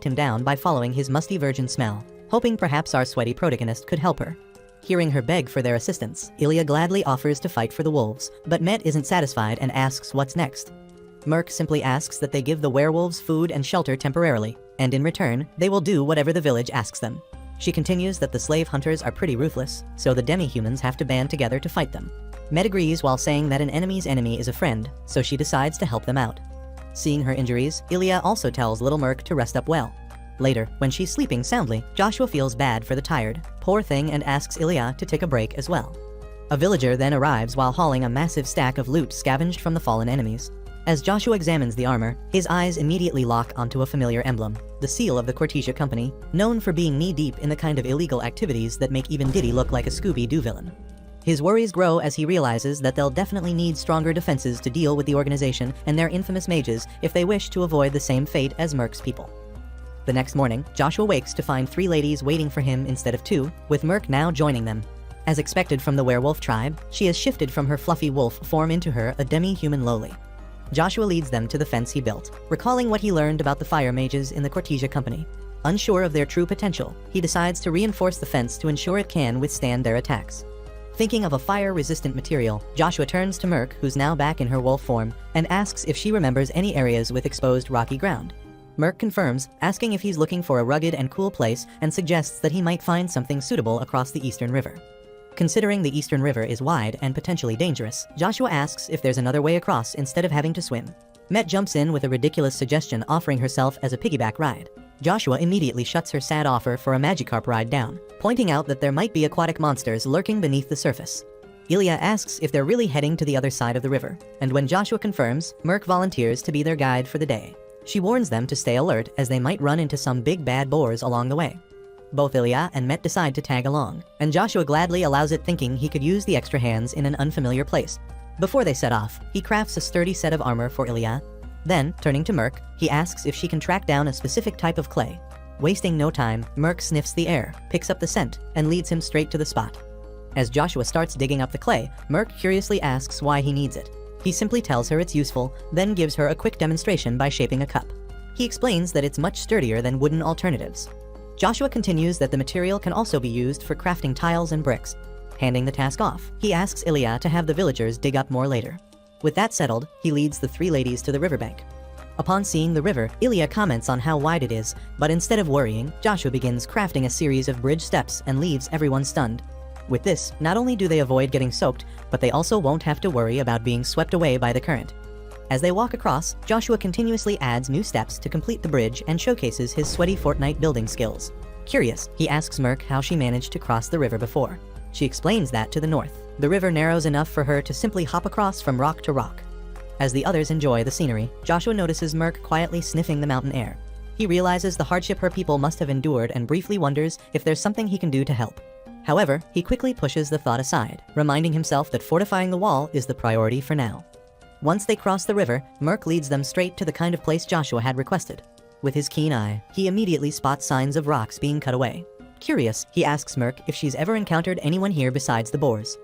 tracked him down by following his musty virgin smell, hoping perhaps our sweaty protagonist could help her. Hearing her beg for their assistance, Ilya gladly offers to fight for the wolves, but Met isn't satisfied and asks what's next. Merc simply asks that they give the werewolves food and shelter temporarily, and in return, they will do whatever the village asks them. She continues that the slave hunters are pretty ruthless, so the demi-humans have to band together to fight them. Met agrees while saying that an enemy's enemy is a friend, so she decides to help them out. Seeing her injuries, Ilya also tells little Merc to rest up well. Later, when she's sleeping soundly, Joshua feels bad for the tired, poor thing and asks Ilya to take a break as well. A villager then arrives while hauling a massive stack of loot scavenged from the fallen enemies. As Joshua examines the armor, his eyes immediately lock onto a familiar emblem, the seal of the Cortesia Company, known for being knee-deep in the kind of illegal activities that make even Diddy look like a Scooby-Doo villain. His worries grow as he realizes that they'll definitely need stronger defenses to deal with the organization and their infamous mages if they wish to avoid the same fate as Merc's people. The next morning, Joshua wakes to find 3 ladies waiting for him instead of 2, with Merc now joining them. As expected from the werewolf tribe, she has shifted from her fluffy wolf form into her a demi-human lowly. Joshua leads them to the fence he built, recalling what he learned about the fire mages in the Cortesia Company. Unsure of their true potential, he decides to reinforce the fence to ensure it can withstand their attacks. Thinking of a fire-resistant material, Joshua turns to Merc, who's now back in her wolf form, and asks if she remembers any areas with exposed rocky ground. Merc confirms, asking if he's looking for a rugged and cool place and suggests that he might find something suitable across the Eastern River. Considering the Eastern River is wide and potentially dangerous, Joshua asks if there's another way across instead of having to swim. Met jumps in with a ridiculous suggestion, offering herself as a piggyback ride. Joshua immediately shuts her sad offer for a Magikarp ride down, pointing out that there might be aquatic monsters lurking beneath the surface. Ilya asks if they're really heading to the other side of the river, and when Joshua confirms, Merc volunteers to be their guide for the day. She warns them to stay alert as they might run into some big bad boars along the way. Both Ilya and Met decide to tag along, and Joshua gladly allows it, thinking he could use the extra hands in an unfamiliar place. Before they set off, he crafts a sturdy set of armor for Ilya. Then, turning to Merc, he asks if she can track down a specific type of clay. Wasting no time, Merc sniffs the air, picks up the scent, and leads him straight to the spot. As Joshua starts digging up the clay, Merc curiously asks why he needs it. He simply tells her it's useful, then gives her a quick demonstration by shaping a cup. He explains that it's much sturdier than wooden alternatives. Joshua continues that the material can also be used for crafting tiles and bricks. Handing the task off, he asks Ilya to have the villagers dig up more later. With that settled, he leads the 3 ladies to the riverbank. Upon seeing the river, Ilya comments on how wide it is, but instead of worrying, Joshua begins crafting a series of bridge steps and leaves everyone stunned. With this, not only do they avoid getting soaked, but they also won't have to worry about being swept away by the current. As they walk across, Joshua continuously adds new steps to complete the bridge and showcases his sweaty Fortnite building skills. Curious, he asks Merc how she managed to cross the river before. She explains that to the north, the river narrows enough for her to simply hop across from rock to rock. As the others enjoy the scenery, Joshua notices Merc quietly sniffing the mountain air. He realizes the hardship her people must have endured and briefly wonders if there's something he can do to help. However, he quickly pushes the thought aside, reminding himself that fortifying the wall is the priority for now. Once they cross the river, Merc leads them straight to the kind of place Joshua had requested. With his keen eye, he immediately spots signs of rocks being cut away. Curious, he asks Merc if she's ever encountered anyone here besides the boars.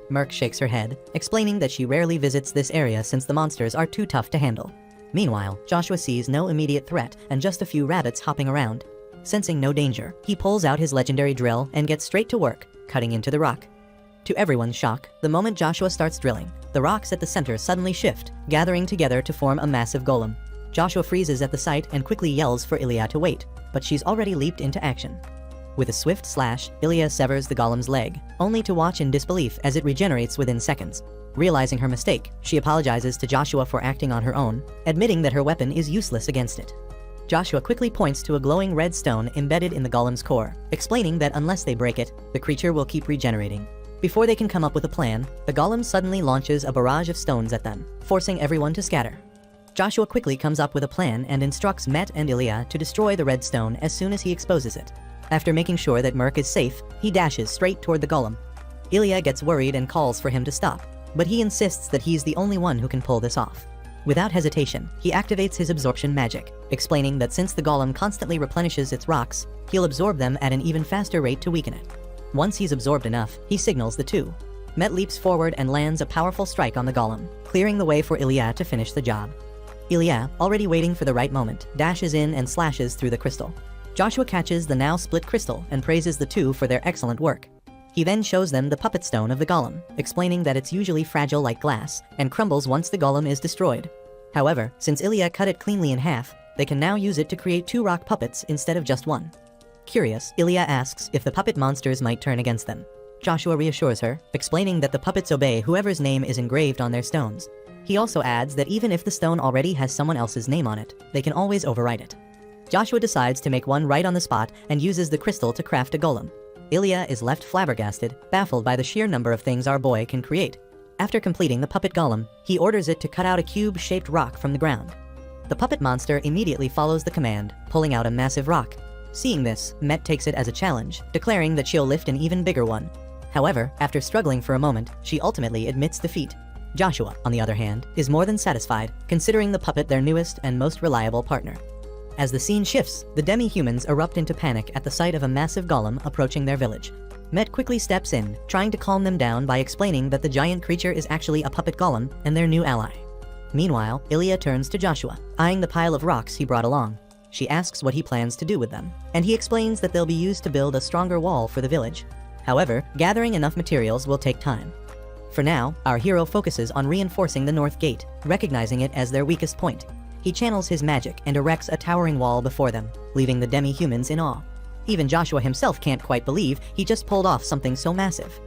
Merc shakes her head, explaining that she rarely visits this area since the monsters are too tough to handle. Meanwhile, Joshua sees no immediate threat and just a few rabbits hopping around. Sensing no danger, he pulls out his legendary drill and gets straight to work, cutting into the rock. To everyone's shock, the moment Joshua starts drilling, the rocks at the center suddenly shift, gathering together to form a massive golem. Joshua freezes at the sight and quickly yells for Ilya to wait, but she's already leaped into action. With a swift slash, Ilya severs the golem's leg, only to watch in disbelief as it regenerates within seconds. Realizing her mistake, she apologizes to Joshua for acting on her own, admitting that her weapon is useless against it. Joshua quickly points to a glowing red stone embedded in the golem's core, explaining that unless they break it, the creature will keep regenerating. Before they can come up with a plan, the golem suddenly launches a barrage of stones at them, forcing everyone to scatter. Joshua quickly comes up with a plan and instructs Met and Ilya to destroy the red stone as soon as he exposes it. After making sure that Merc is safe, he dashes straight toward the golem. Ilya gets worried and calls for him to stop, but he insists that he's the only one who can pull this off. Without hesitation, he activates his absorption magic, explaining that since the golem constantly replenishes its rocks, he'll absorb them at an even faster rate to weaken it. Once he's absorbed enough, he signals the two. Met leaps forward and lands a powerful strike on the golem, clearing the way for Ilya to finish the job. Ilya, already waiting for the right moment, dashes in and slashes through the crystal. Joshua catches the now split crystal and praises the two for their excellent work. He then shows them the puppet stone of the golem, explaining that it's usually fragile like glass and crumbles once the golem is destroyed. However, since Ilya cut it cleanly in half, they can now use it to create 2 rock puppets instead of just 1. Curious, Ilya asks if the puppet monsters might turn against them. Joshua reassures her, explaining that the puppets obey whoever's name is engraved on their stones. He also adds that even if the stone already has someone else's name on it, they can always overwrite it. Joshua decides to make one right on the spot and uses the crystal to craft a golem. Ilya is left flabbergasted, baffled by the sheer number of things our boy can create. After completing the puppet golem, he orders it to cut out a cube-shaped rock from the ground. The puppet monster immediately follows the command, pulling out a massive rock. Seeing this, Met takes it as a challenge, declaring that she'll lift an even bigger one. However, after struggling for a moment, she ultimately admits defeat. Joshua, on the other hand, is more than satisfied, considering the puppet their newest and most reliable partner. As the scene shifts, the demi-humans erupt into panic at the sight of a massive golem approaching their village. Met quickly steps in, trying to calm them down by explaining that the giant creature is actually a puppet golem and their new ally. Meanwhile, Ilya turns to Joshua, eyeing the pile of rocks he brought along. She asks what he plans to do with them, and he explains that they'll be used to build a stronger wall for the village. However, gathering enough materials will take time. For now, our hero focuses on reinforcing the north gate, recognizing it as their weakest point. He channels his magic and erects a towering wall before them, leaving the demi-humans in awe. Even Joshua himself can't quite believe he just pulled off something so massive.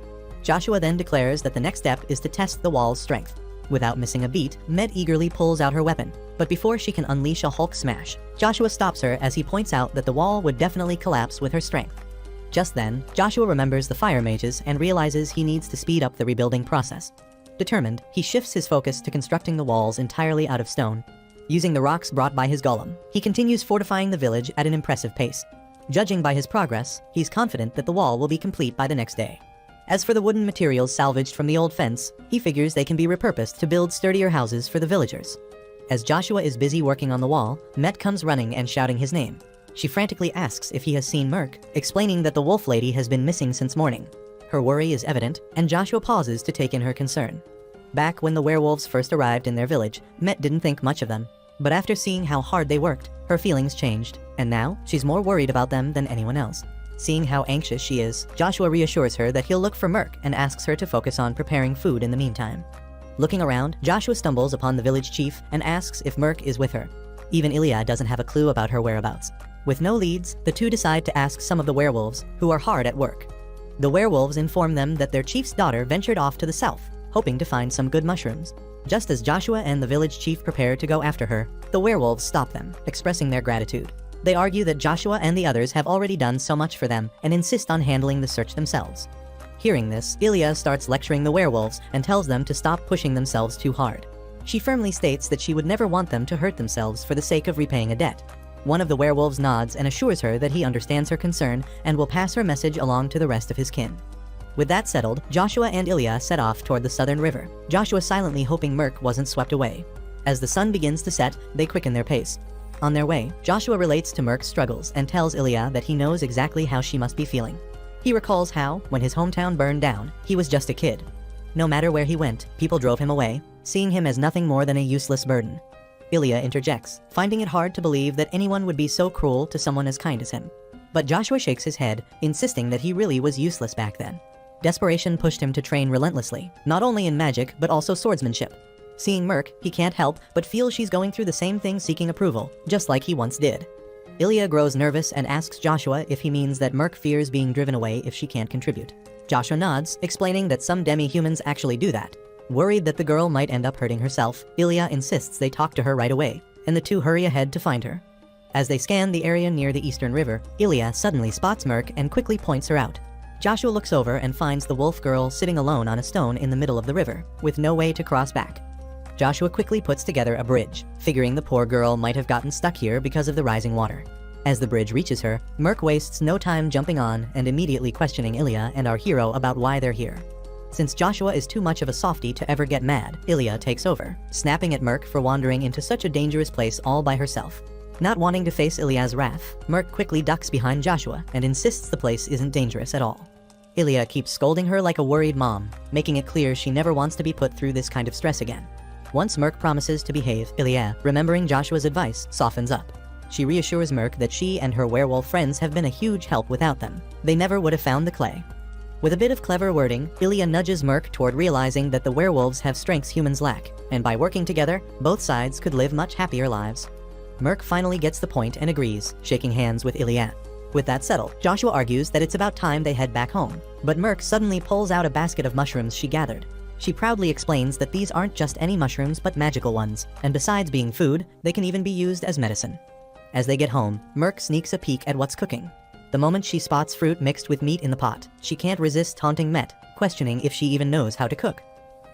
Joshua then declares that the next step is to test the wall's strength. Without missing a beat, Met eagerly pulls out her weapon, but before she can unleash a Hulk smash, Joshua stops her as he points out that the wall would definitely collapse with her strength. Just then, Joshua remembers the fire mages and realizes he needs to speed up the rebuilding process. Determined, he shifts his focus to constructing the walls entirely out of stone. Using the rocks brought by his golem, he continues fortifying the village at an impressive pace. Judging by his progress, he's confident that the wall will be complete by the next day. As for the wooden materials salvaged from the old fence, he figures they can be repurposed to build sturdier houses for the villagers. As Joshua is busy working on the wall, Met comes running and shouting his name. She frantically asks if he has seen Merc, explaining that the wolf lady has been missing since morning. Her worry is evident, and Joshua pauses to take in her concern. Back when the werewolves first arrived in their village, Met didn't think much of them. But after seeing how hard they worked, her feelings changed, and now she's more worried about them than anyone else. Seeing how anxious she is, Joshua reassures her that he'll look for Merc and asks her to focus on preparing food in the meantime. Looking around, Joshua stumbles upon the village chief and asks if Merc is with her. Even Ilya doesn't have a clue about her whereabouts. With no leads, the two decide to ask some of the werewolves, who are hard at work. The werewolves inform them that their chief's daughter ventured off to the south, hoping to find some good mushrooms. Just as Joshua and the village chief prepare to go after her, the werewolves stop them, expressing their gratitude. They argue that Joshua and the others have already done so much for them and insist on handling the search themselves. Hearing this, Ilya starts lecturing the werewolves and tells them to stop pushing themselves too hard. She firmly states that she would never want them to hurt themselves for the sake of repaying a debt. One of the werewolves nods and assures her that he understands her concern and will pass her message along to the rest of his kin. With that settled, Joshua and Ilya set off toward the southern river, Joshua silently hoping Merc wasn't swept away. As the sun begins to set, they quicken their pace. On their way, Joshua relates to Merc's struggles and tells Ilya that he knows exactly how she must be feeling. He recalls how, when his hometown burned down, he was just a kid. No matter where he went, people drove him away, seeing him as nothing more than a useless burden. Ilya interjects, finding it hard to believe that anyone would be so cruel to someone as kind as him. But Joshua shakes his head, insisting that he really was useless back then. Desperation pushed him to train relentlessly, not only in magic but also swordsmanship. Seeing Merc, he can't help but feel she's going through the same thing, seeking approval, just like he once did. Ilya grows nervous and asks Joshua if he means that Merc fears being driven away if she can't contribute. Joshua nods, explaining that some demi-humans actually do that. Worried that the girl might end up hurting herself, Ilya insists they talk to her right away, and the two hurry ahead to find her. As they scan the area near the eastern river, Ilya suddenly spots Merc and quickly points her out. Joshua looks over and finds the wolf girl sitting alone on a stone in the middle of the river, with no way to cross back. Joshua quickly puts together a bridge, figuring the poor girl might have gotten stuck here because of the rising water. As the bridge reaches her, Merc wastes no time jumping on and immediately questioning Ilya and our hero about why they're here. Since Joshua is too much of a softie to ever get mad, Ilya takes over, snapping at Merc for wandering into such a dangerous place all by herself. Not wanting to face Ilya's wrath, Merc quickly ducks behind Joshua and insists the place isn't dangerous at all. Ilya keeps scolding her like a worried mom, making it clear she never wants to be put through this kind of stress again. Once Merc promises to behave, Ilya, remembering Joshua's advice, softens up. She reassures Merc that she and her werewolf friends have been a huge help without them. They never would have found the clay. With a bit of clever wording, Ilya nudges Merc toward realizing that the werewolves have strengths humans lack, and by working together, both sides could live much happier lives. Merc finally gets the point and agrees, shaking hands with Ilya. With that settled, Joshua argues that it's about time they head back home, but Merc suddenly pulls out a basket of mushrooms she gathered. She proudly explains that these aren't just any mushrooms but magical ones, and besides being food, they can even be used as medicine. As they get home, Merc sneaks a peek at what's cooking. The moment she spots fruit mixed with meat in the pot, she can't resist taunting Met, questioning if she even knows how to cook.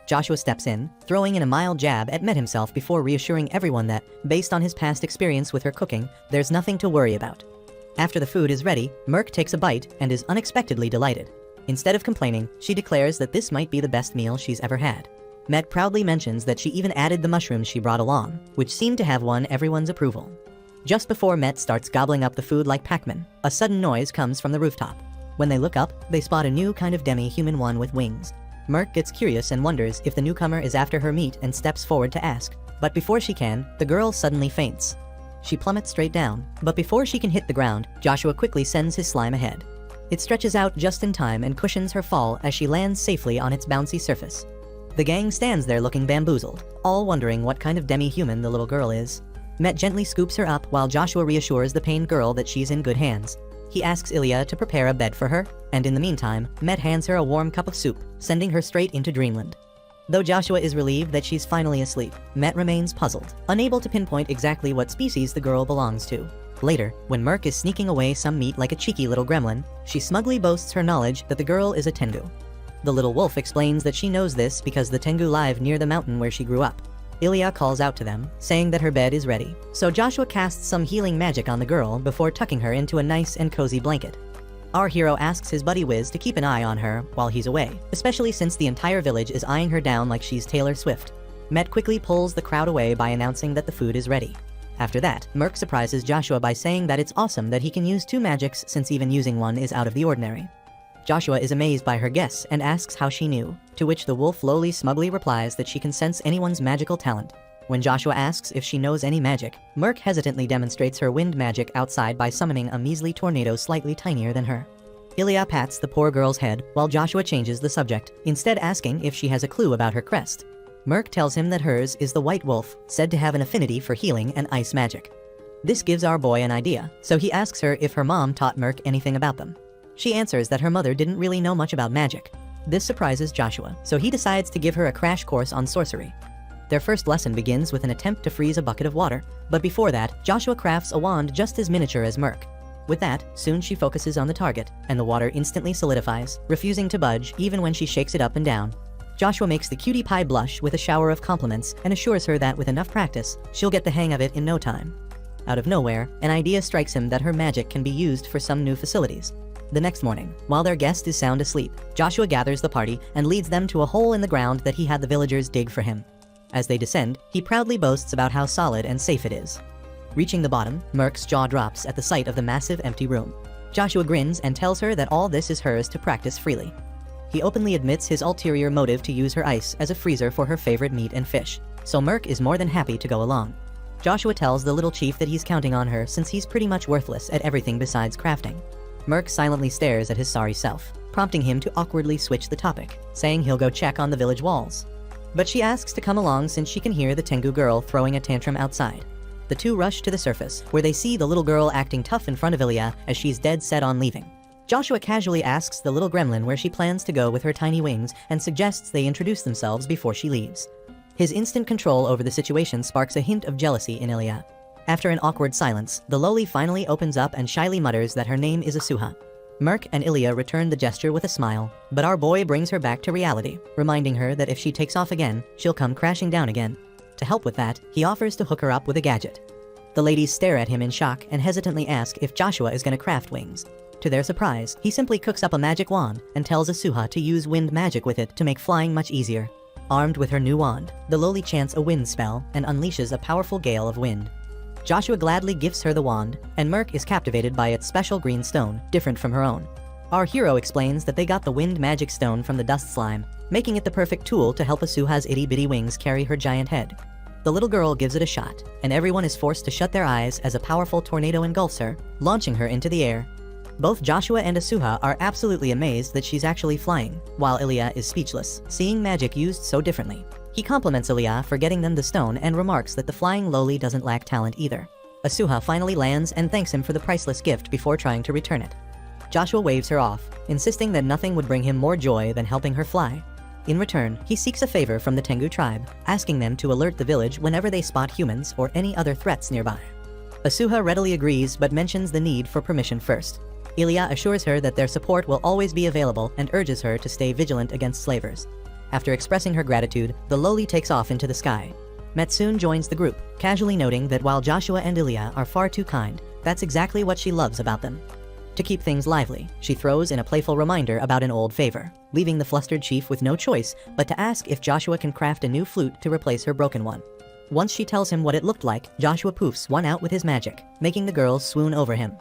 Joshua steps in, throwing in a mild jab at Met himself before reassuring everyone that, based on his past experience with her cooking, there's nothing to worry about. After the food is ready, Merc takes a bite and is unexpectedly delighted. Instead of complaining, she declares that this might be the best meal she's ever had. Met proudly mentions that she even added the mushrooms she brought along, which seemed to have won everyone's approval. Just before Met starts gobbling up the food like Pac-Man, a sudden noise comes from the rooftop. When they look up, they spot a new kind of demi-human one with wings. Merc gets curious and wonders if the newcomer is after her meat and steps forward to ask. But before she can, the girl suddenly faints. She plummets straight down, but before she can hit the ground, Joshua quickly sends his slime ahead. It stretches out just in time and cushions her fall as she lands safely on its bouncy surface. The gang stands there looking bamboozled, all wondering what kind of demi-human the little girl is. Met gently scoops her up while Joshua reassures the pained girl that she's in good hands. He asks Ilya to prepare a bed for her, and in the meantime, Met hands her a warm cup of soup, sending her straight into dreamland. Though Joshua is relieved that she's finally asleep, Met remains puzzled, unable to pinpoint exactly what species the girl belongs to. Later, when Merc is sneaking away some meat like a cheeky little gremlin, she smugly boasts her knowledge that the girl is a Tengu. The little wolf explains that she knows this because the Tengu live near the mountain where she grew up. Ilya calls out to them, saying that her bed is ready. So Joshua casts some healing magic on the girl before tucking her into a nice and cozy blanket. Our hero asks his buddy Wiz to keep an eye on her while he's away, especially since the entire village is eyeing her down like she's Taylor Swift. Met quickly pulls the crowd away by announcing that the food is ready. After that, Merc surprises Joshua by saying that it's awesome that he can use 2 magics since even using one is out of the ordinary. Joshua is amazed by her guess and asks how she knew, to which the wolf lowly smugly replies that she can sense anyone's magical talent. When Joshua asks if she knows any magic, Merc hesitantly demonstrates her wind magic outside by summoning a measly tornado slightly tinier than her. Ilya pats the poor girl's head while Joshua changes the subject, instead asking if she has a clue about her crest. Merc tells him that hers is the white wolf, said to have an affinity for healing and ice magic. This gives our boy an idea, so he asks her if her mom taught Merc anything about them. She answers that her mother didn't really know much about magic. This surprises Joshua, so he decides to give her a crash course on sorcery. Their first lesson begins with an attempt to freeze a bucket of water, but before that, Joshua crafts a wand just as miniature as Merc. With that, soon she focuses on the target, and the water instantly solidifies, refusing to budge even when she shakes it up and down. Joshua makes the cutie pie blush with a shower of compliments and assures her that with enough practice, she'll get the hang of it in no time. Out of nowhere, an idea strikes him that her magic can be used for some new facilities. The next morning, while their guest is sound asleep, Joshua gathers the party and leads them to a hole in the ground that he had the villagers dig for him. As they descend, he proudly boasts about how solid and safe it is. Reaching the bottom, Merc's jaw drops at the sight of the massive empty room. Joshua grins and tells her that all this is hers to practice freely. He openly admits his ulterior motive to use her ice as a freezer for her favorite meat and fish, so Merc is more than happy to go along. Joshua tells the little chief that he's counting on her since he's pretty much worthless at everything besides crafting. Merc silently stares at his sorry self, prompting him to awkwardly switch the topic, saying he'll go check on the village walls. But she asks to come along since she can hear the Tengu girl throwing a tantrum outside. The two rush to the surface, where they see the little girl acting tough in front of Ilya as she's dead set on leaving. Joshua casually asks the little gremlin where she plans to go with her tiny wings and suggests they introduce themselves before she leaves. His instant control over the situation sparks a hint of jealousy in Ilya. After an awkward silence, the lowly finally opens up and shyly mutters that her name is Asuha. Merc and Ilya return the gesture with a smile, but our boy brings her back to reality, reminding her that if she takes off again, she'll come crashing down again. To help with that, he offers to hook her up with a gadget. The ladies stare at him in shock and hesitantly ask if Joshua is going to craft wings. To their surprise, he simply cooks up a magic wand and tells Asuha to use wind magic with it to make flying much easier. Armed with her new wand, the lowly chants a wind spell and unleashes a powerful gale of wind. Joshua gladly gifts her the wand, and Merc is captivated by its special green stone, different from her own. Our hero explains that they got the wind magic stone from the dust slime, making it the perfect tool to help Asuha's itty-bitty wings carry her giant head. The little girl gives it a shot, and everyone is forced to shut their eyes as a powerful tornado engulfs her, launching her into the air. Both Joshua and Asuha are absolutely amazed that she's actually flying, while Ilya is speechless, seeing magic used so differently. He compliments Ilya for getting them the stone and remarks that the flying lowly doesn't lack talent either. Asuha finally lands and thanks him for the priceless gift before trying to return it. Joshua waves her off, insisting that nothing would bring him more joy than helping her fly. In return, he seeks a favor from the Tengu tribe, asking them to alert the village whenever they spot humans or any other threats nearby. Asuha readily agrees but mentions the need for permission first. Ilya assures her that their support will always be available and urges her to stay vigilant against slavers. After expressing her gratitude, the lowly takes off into the sky. Met soon joins the group, casually noting that while Joshua and Ilya are far too kind, that's exactly what she loves about them. To keep things lively, she throws in a playful reminder about an old favor, leaving the flustered chief with no choice but to ask if Joshua can craft a new flute to replace her broken one. Once she tells him what it looked like, Joshua poofs one out with his magic, making the girls swoon over him.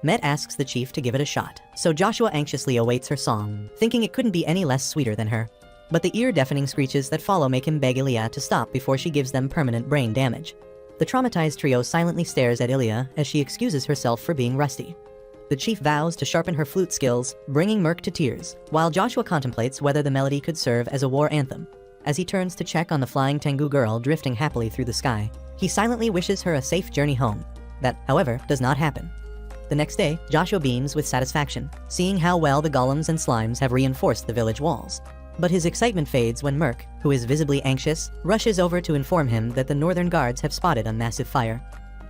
Met asks the chief to give it a shot, so Joshua anxiously awaits her song, thinking it couldn't be any less sweeter than her. But the ear-deafening screeches that follow make him beg Ilya to stop before she gives them permanent brain damage. The traumatized trio silently stares at Ilya as she excuses herself for being rusty. The chief vows to sharpen her flute skills, bringing Merc to tears, while Joshua contemplates whether the melody could serve as a war anthem. As he turns to check on the flying Tengu girl drifting happily through the sky, he silently wishes her a safe journey home. That, however, does not happen. The next day, Joshua beams with satisfaction, seeing how well the golems and slimes have reinforced the village walls. But his excitement fades when Merc, who is visibly anxious, rushes over to inform him that the northern guards have spotted a massive fire.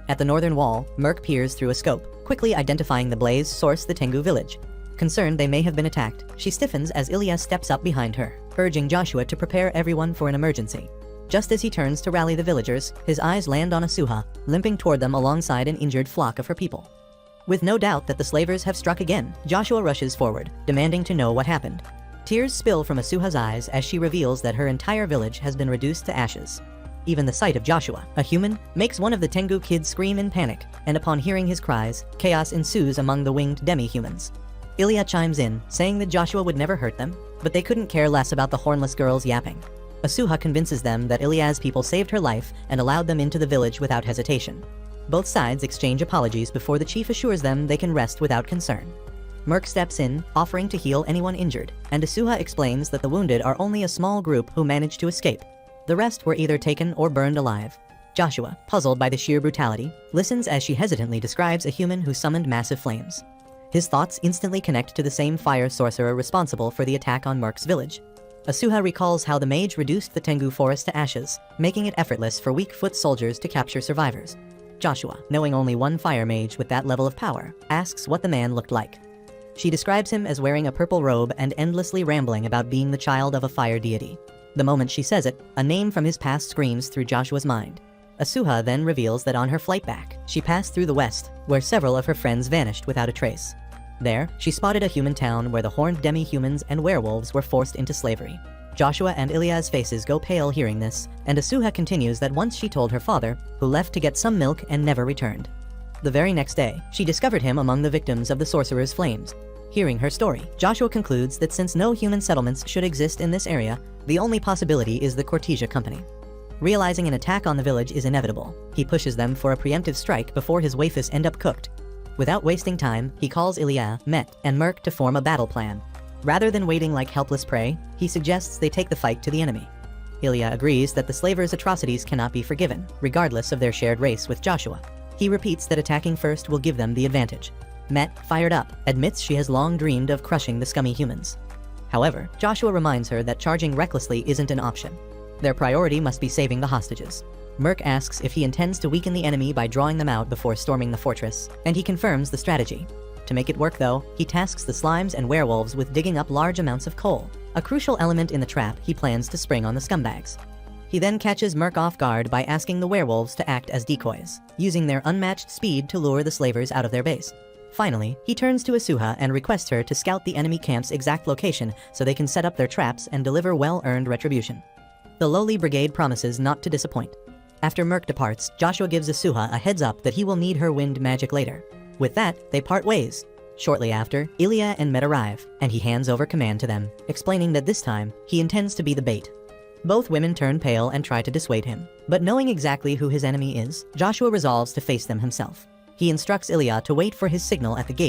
At the northern wall, Merc peers through a scope, quickly identifying the blaze source the Tengu village. Concerned they may have been attacked, she stiffens as Ilya steps up behind her, urging Joshua to prepare everyone for an emergency. Just as he turns to rally the villagers, his eyes land on Asuha, limping toward them alongside an injured flock of her people. With no doubt that the slavers have struck again, Joshua rushes forward, demanding to know what happened. Tears spill from Asuha's eyes as she reveals that her entire village has been reduced to ashes. Even the sight of Joshua, a human, makes one of the Tengu kids scream in panic, and upon hearing his cries, chaos ensues among the winged demi-humans. Ilya chimes in, saying that Joshua would never hurt them, but they couldn't care less about the hornless girls yapping. Asuha convinces them that Ilya's people saved her life and allowed them into the village without hesitation. Both sides exchange apologies before the chief assures them they can rest without concern. Merc steps in, offering to heal anyone injured, and Asuha explains that the wounded are only a small group who managed to escape. The rest were either taken or burned alive. Joshua, puzzled by the sheer brutality, listens as she hesitantly describes a human who summoned massive flames. His thoughts instantly connect to the same fire sorcerer responsible for the attack on Merc's village. Asuha recalls how the mage reduced the Tengu forest to ashes, making it effortless for weak-foot soldiers to capture survivors. Joshua, knowing only one fire mage with that level of power, asks what the man looked like. She describes him as wearing a purple robe and endlessly rambling about being the child of a fire deity. The moment she says it, a name from his past screams through Joshua's mind. Asuha then reveals that on her flight back, she passed through the west, where several of her friends vanished without a trace. There, she spotted a human town where the horned demi-humans and werewolves were forced into slavery. Joshua and Ilya's faces go pale hearing this, and Asuha continues that once she told her father, who left to get some milk and never returned. The very next day, she discovered him among the victims of the sorcerer's flames. Hearing her story, Joshua concludes that since no human settlements should exist in this area, the only possibility is the Cortesia Company. Realizing an attack on the village is inevitable, he pushes them for a preemptive strike before his waifus end up cooked. Without wasting time, he calls Ilya, Met, and Merc to form a battle plan. Rather than waiting like helpless prey, he suggests they take the fight to the enemy. Ilya agrees that the slavers' atrocities cannot be forgiven, regardless of their shared race with Joshua. He repeats that attacking first will give them the advantage. Met, fired up, admits she has long dreamed of crushing the scummy humans. However, Joshua reminds her that charging recklessly isn't an option. Their priority must be saving the hostages. Merc asks if he intends to weaken the enemy by drawing them out before storming the fortress, and he confirms the strategy. To make it work though, he tasks the slimes and werewolves with digging up large amounts of coal, a crucial element in the trap he plans to spring on the scumbags. He then catches Merc off guard by asking the werewolves to act as decoys, using their unmatched speed to lure the slavers out of their base. Finally, he turns to Asuha and requests her to scout the enemy camp's exact location so they can set up their traps and deliver well-earned retribution. The lowly brigade promises not to disappoint. After Merc departs, Joshua gives Asuha a heads up that he will need her wind magic later. With that, they part ways. Shortly after, Ilya and Met arrive, and he hands over command to them, explaining that this time, he intends to be the bait. Both women turn pale and try to dissuade him, but knowing exactly who his enemy is, Joshua resolves to face them himself. He instructs Ilya to wait for his signal at the gate